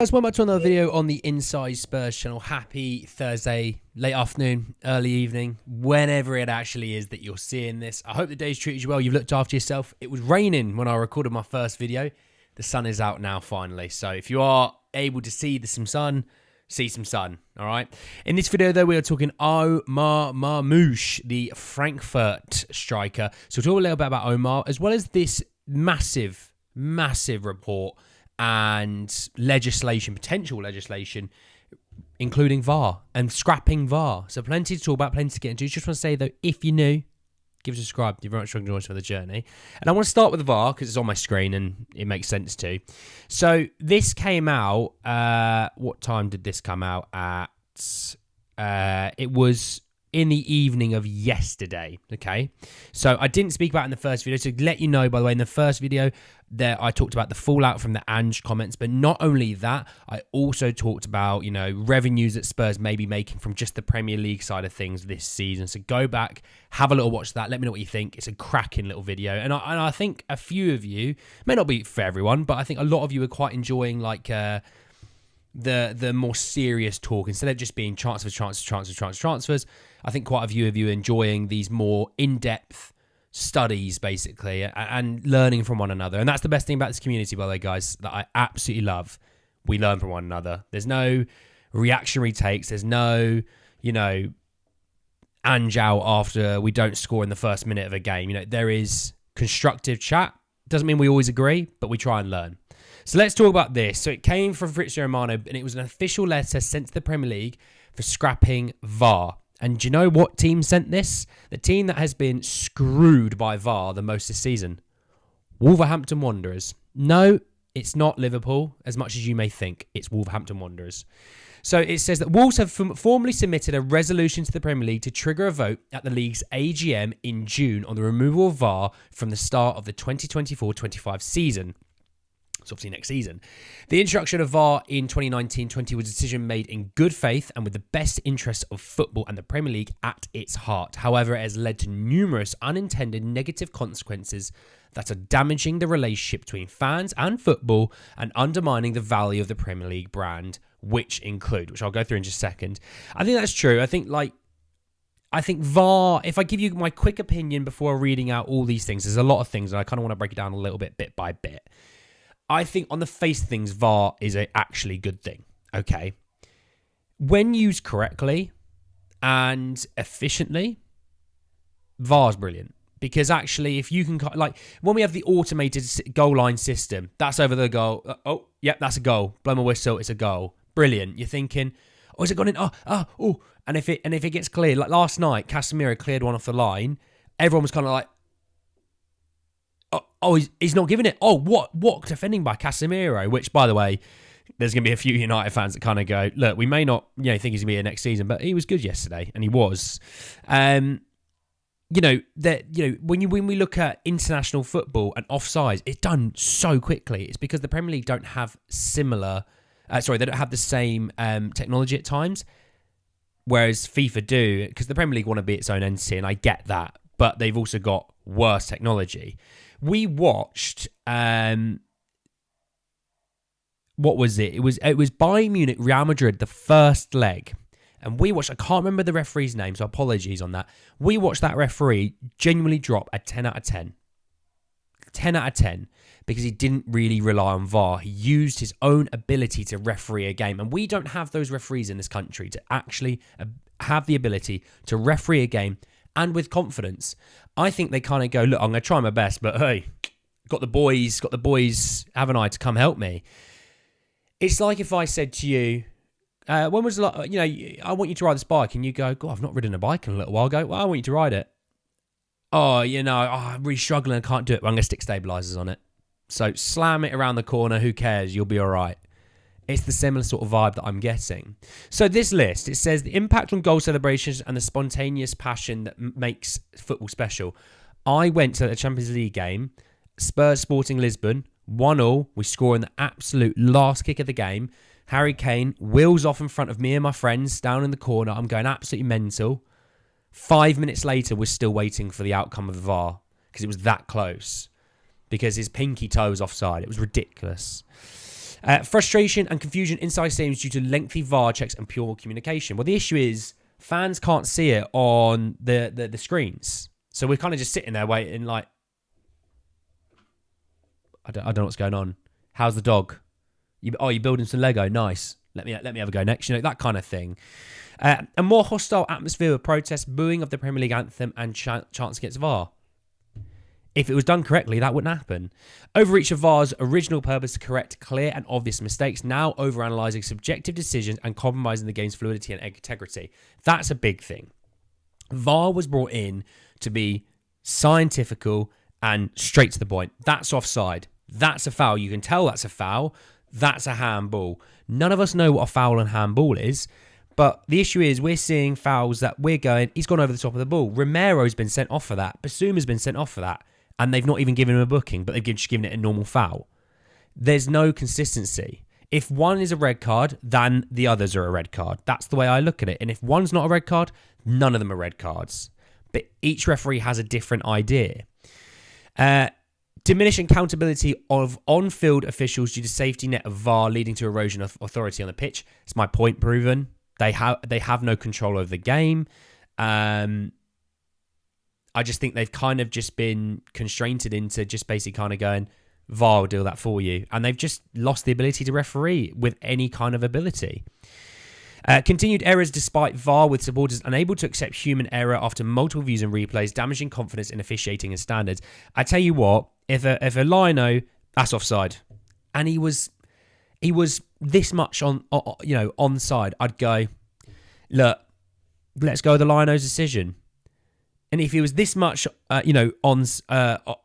Guys, welcome back to another video on the Inside Spurs channel. Happy Thursday, late afternoon, early evening, whenever it actually is that you're seeing this. I hope the day's treated you well. You've looked after yourself. It was raining when I recorded my first video. The sun is out now, finally. So if you are able to see some sun, see some sun, all right? In this video, though, we are talking Omar Marmoush, the Frankfurt striker. So we'll talk a little bit about Omar, as well as this massive report and legislation, potential legislation, including VAR and scrapping VAR. So plenty to talk about, plenty to get into. Just want to say, though, if you're new, give us a subscribe. You're very much join us for the journey. And I want to start with the VAR because it's on my screen and it makes sense to. So this came out, what time did this come out at? It was in the evening of yesterday, okay? So I didn't speak about it in the first video. So to let you know, by the way, in the first video, there I talked about the fallout from the Ange comments, but not only that, I also talked about, revenues that Spurs may be making from just the Premier League side of things this season. So go back, have a little watch of that. Let me know what you think. It's a cracking little video. And I think a few of you, may not be for everyone, but I think a lot of you are quite enjoying the more serious talk instead of just being transfers. I think quite a few of you are enjoying these more in-depth studies, basically, and learning from one another. And that's the best thing about this community, by the way, guys, that I absolutely love. We learn from one another. There's no reactionary takes. There's no, Ange out after we don't score in the first minute of a game. There is constructive chat. Doesn't mean we always agree, but we try and learn. So let's talk about this. So it came from Fabrizio Romano, and it was an official letter sent to the Premier League for scrapping VAR. And do you know what team sent this? The team that has been screwed by VAR the most this season. Wolverhampton Wanderers. No, it's not Liverpool, as much as you may think. It's Wolverhampton Wanderers. So it says that Wolves have formally submitted a resolution to the Premier League to trigger a vote at the league's AGM in June on the removal of VAR from the start of the 2024-25 season. It's obviously next season. The introduction of VAR in 2019-20 was a decision made in good faith and with the best interests of football and the Premier League at its heart. However, it has led to numerous unintended negative consequences that are damaging the relationship between fans and football and undermining the value of the Premier League brand, which I'll go through in just a second. I think that's true. I think VAR, if I give you my quick opinion before reading out all these things, there's a lot of things and I kind of want to break it down a little bit by bit. I think on the face of things, VAR is a actually good thing, okay? When used correctly and efficiently, VAR's brilliant. Because actually, if you can, when we have the automated goal line system, that's over the goal. That's a goal. Blow my whistle, it's a goal. Brilliant. You're thinking, has it gone in? Oh. And if it gets cleared, like last night, Casemiro cleared one off the line, everyone was kind of like, he's not giving it. What defending by Casemiro? Which, by the way, there's going to be a few United fans that kind of go, look, we may not think he's going to be here next season, but he was good yesterday, and he was. When we look at international football and offsides, it's done so quickly. It's because the Premier League don't have they don't have the same technology at times, whereas FIFA do, because the Premier League want to be its own entity, and I get that, but they've also got worse technology. We watched, what was it? It was Bayern Munich, Real Madrid, the first leg. And we watched, I can't remember the referee's name, so apologies on that. We watched that referee genuinely drop a 10 out of 10. 10 out of 10. Because he didn't really rely on VAR. He used his own ability to referee a game. And we don't have those referees in this country to actually have the ability to referee a game and with confidence. I think they kind of go, look, I'm going to try my best, but hey, got the boys, haven't I, to come help me. It's like if I said to you, when was the I want you to ride this bike, and you go, God, I've not ridden a bike in a little while. I go, well, I want you to ride it. I'm really struggling, I can't do it. Well, I'm going to stick stabilizers on it. So slam it around the corner, who cares? You'll be all right. It's the similar sort of vibe that I'm getting. So this list, it says the impact on goal celebrations and the spontaneous passion that makes football special. I went to a Champions League game, Spurs Sporting Lisbon, 1-1. We score in the absolute last kick of the game. Harry Kane wheels off in front of me and my friends down in the corner. I'm going absolutely mental. 5 minutes later, we're still waiting for the outcome of the VAR because it was that close. Because his pinky toe was offside. It was ridiculous. Frustration and confusion inside stadiums due to lengthy VAR checks and poor communication. Well, the issue is fans can't see it on the screens. So we're kind of just sitting there waiting like, I don't know what's going on. How's the dog? You're building some Lego. Nice. Let me have a go next. That kind of thing. A more hostile atmosphere of protest, booing of the Premier League anthem and chants against VAR. If it was done correctly, that wouldn't happen. Overreach of VAR's original purpose to correct clear and obvious mistakes, now overanalyzing subjective decisions and compromising the game's fluidity and integrity. That's a big thing. VAR was brought in to be scientifical and straight to the point. That's offside. That's a foul. You can tell that's a foul. That's a handball. None of us know what a foul and handball is. But the issue is we're seeing fouls that we're going, he's gone over the top of the ball. Romero's been sent off for that. Basuma's been sent off for that. And they've not even given him a booking, but they've just given it a normal foul. There's no consistency. If one is a red card, then the others are a red card. That's the way I look at it. And if one's not a red card, none of them are red cards. But each referee has a different idea. Diminish accountability of on-field officials due to safety net of VAR leading to erosion of authority on the pitch. It's my point proven. They have no control over the game. I just think they've kind of just been constrained into just basically kind of going, VAR will do that for you. And they've just lost the ability to referee with any kind of ability. Continued errors despite VAR, with supporters unable to accept human error after multiple views and replays, damaging confidence in officiating and standards. I tell you what, if a lino, that's offside, and he was this much onside, I'd go, look, let's go with the lino's decision. And if he was this much, if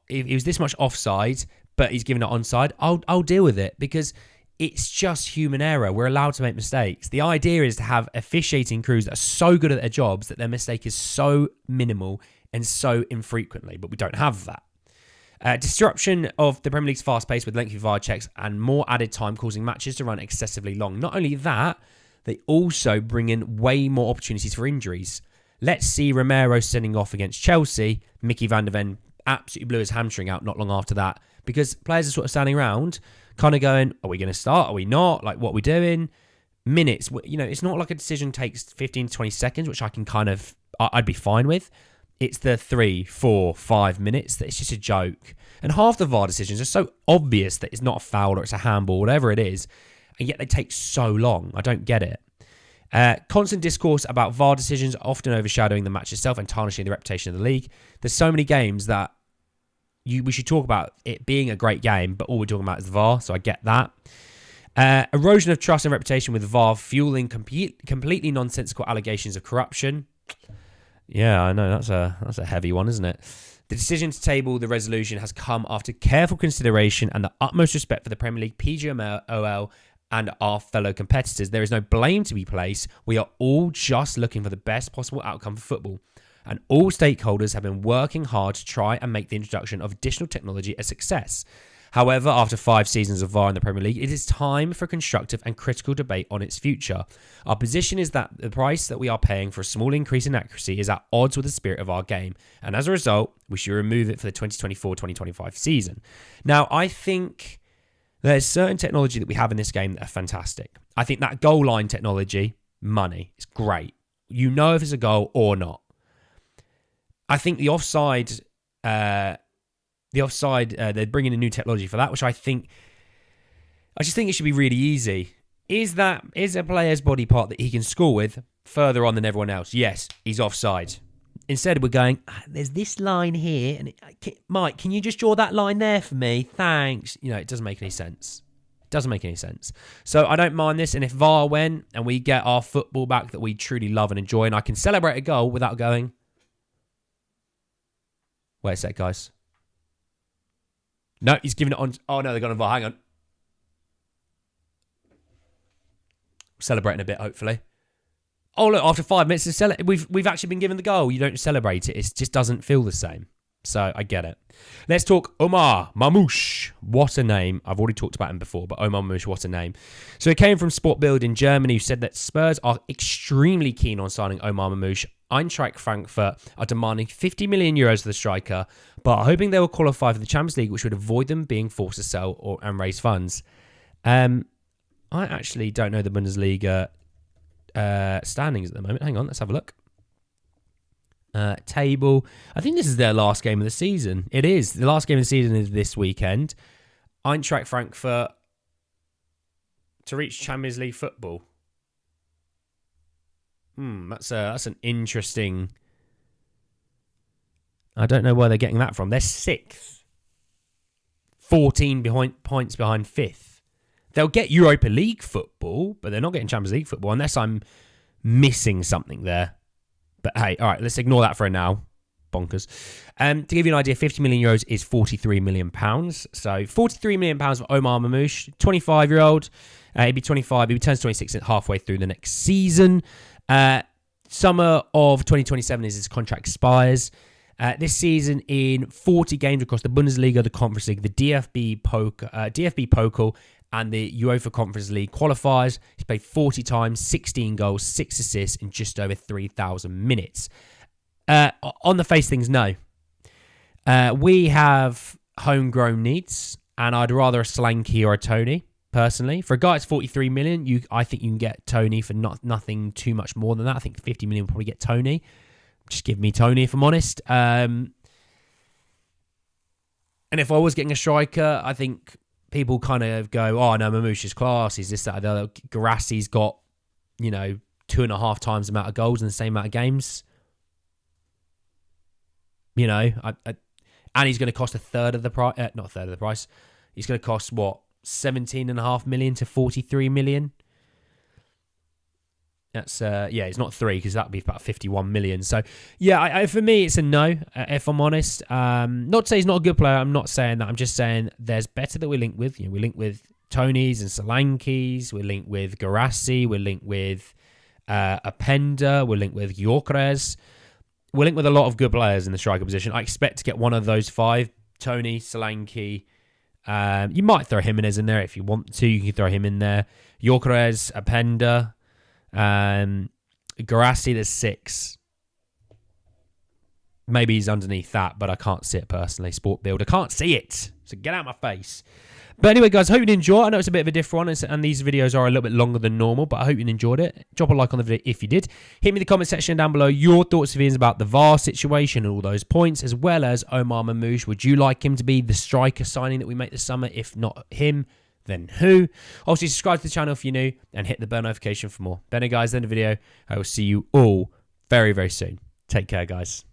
he was this much offside, but he's given it onside, I'll deal with it because it's just human error. We're allowed to make mistakes. The idea is to have officiating crews that are so good at their jobs that their mistake is so minimal and so infrequently, but we don't have that. Disruption of the Premier League's fast pace with lengthy VAR checks and more added time causing matches to run excessively long. Not only that, they also bring in way more opportunities for injuries. Let's see Romero sending off against Chelsea. Mickey van der Ven absolutely blew his hamstring out not long after that because players are sort of standing around kind of going, are we going to start? Are we not? Like, what are we doing? Minutes. It's not like a decision takes 15 to 20 seconds, which I'd be fine with. It's the 3, 4, 5 minutes that it's just a joke. And half the VAR decisions are so obvious that it's not a foul or it's a handball, whatever it is, and yet they take so long. I don't get it. Constant discourse about VAR decisions often overshadowing the match itself and tarnishing the reputation of the league. There's so many games that we should talk about it being a great game, but all we're talking about is the VAR, so I get that. Erosion of trust and reputation with VAR fueling completely nonsensical allegations of corruption. Yeah, I know, that's a heavy one, isn't it? The decision to table the resolution has come after careful consideration and the utmost respect for the Premier League, PGMOL, and our fellow competitors. There is no blame to be placed. We are all just looking for the best possible outcome for football. And all stakeholders have been working hard to try and make the introduction of additional technology a success. However, after 5 seasons of VAR in the Premier League, it is time for constructive and critical debate on its future. Our position is that the price that we are paying for a small increase in accuracy is at odds with the spirit of our game. And as a result, we should remove it for the 2024-2025 season. Now, I think there's certain technology that we have in this game that are fantastic. I think that goal line technology, money, is great. You know if it's a goal or not. I think the offside, they're bringing a new technology for that, which I just think it should be really easy. Is a player's body part that he can score with further on than everyone else? Yes, he's offside. Instead, we're going, there's this line here, and Mike, can you just draw that line there for me? Thanks. It doesn't make any sense. It doesn't make any sense. So I don't mind this, and if VAR went and we get our football back that we truly love and enjoy, and I can celebrate a goal without going, wait a sec, guys. No, he's giving it on. Oh, no, they're going to VAR. Hang on. Celebrating a bit, hopefully. Oh, look, after 5 minutes, we've actually been given the goal. You don't celebrate it. It just doesn't feel the same. So I get it. Let's talk Omar Marmoush. What a name. I've already talked about him before, but Omar Marmoush, what a name. So he came from Sport Bild in Germany, who said that Spurs are extremely keen on signing Omar Marmoush. Eintracht Frankfurt are demanding 50 million euros for the striker, but are hoping they will qualify for the Champions League, which would avoid them being forced to sell and raise funds. I actually don't know the Bundesliga standings at the moment. Hang on, let's have a look. Table. I think this is their last game of the season. It is. The last game of the season is this weekend. Eintracht Frankfurt to reach Champions League football. That's an interesting... I don't know where they're getting that from. They're 6th. 14 points behind 5th. They'll get Europa League football, but they're not getting Champions League football unless I'm missing something there. But hey, all right, let's ignore that for now. Bonkers. To give you an idea, 50 million euros is 43 million pounds. So 43 million pounds for Omar Marmoush, 25-year-old. He'd be 25. He turns 26 halfway through the next season. Summer of 2027 is his contract expires. This season in 40 games across the Bundesliga, the Conference League, the DFB Pokal, and the UEFA Conference League qualifiers. He's played 40 times, 16 goals, 6 assists in just over 3,000 minutes. On the face things, no. We have homegrown needs, and I'd rather a Solanke or a Tony, personally. For a guy that's 43 million, I think you can get Tony for nothing too much more than that. I think 50 million will probably get Tony. Just give me Tony, if I'm honest. And if I was getting a striker, I think people kind of go, oh, no, Marmoush is class. He's this, that, the other. Garassi's got, 2.5 times the amount of goals in the same amount of games. And he's going to cost a third of the price. Not a third of the price. He's going to cost, 17.5 million to 43 million? That's, it's not 3 because that would be about 51 million. So, for me, it's a no, if I'm honest. Not to say he's not a good player. I'm not saying that. I'm just saying there's better that we link with. We link with Tonys and Solankes. We're linked with Garassi. We're linked with Apenda. We're linked with Gyökeres. We're linked with a lot of good players in the striker position. I expect to get one of those 5. Tony, Solanke. You might throw Jimenez in there if you want to. You can throw him in there. Gyökeres, Apenda. Garassi, there's 6. Maybe he's underneath that, but I can't see it personally. Sport Build, I can't see it. So get out of my face. But anyway, guys, hope you enjoy. I know it's a bit of a different one, and these videos are a little bit longer than normal, but I hope you enjoyed it. Drop a like on the video if you did. Hit me in the comment section down below your thoughts and feelings about the VAR situation and all those points, as well as Omar Marmoush. Would you like him to be the striker signing that we make this summer? If not him, then who? Also, subscribe to the channel if you're new and hit the bell notification for more. But anyway, guys, end of the video. I will see you all very, very soon. Take care, guys.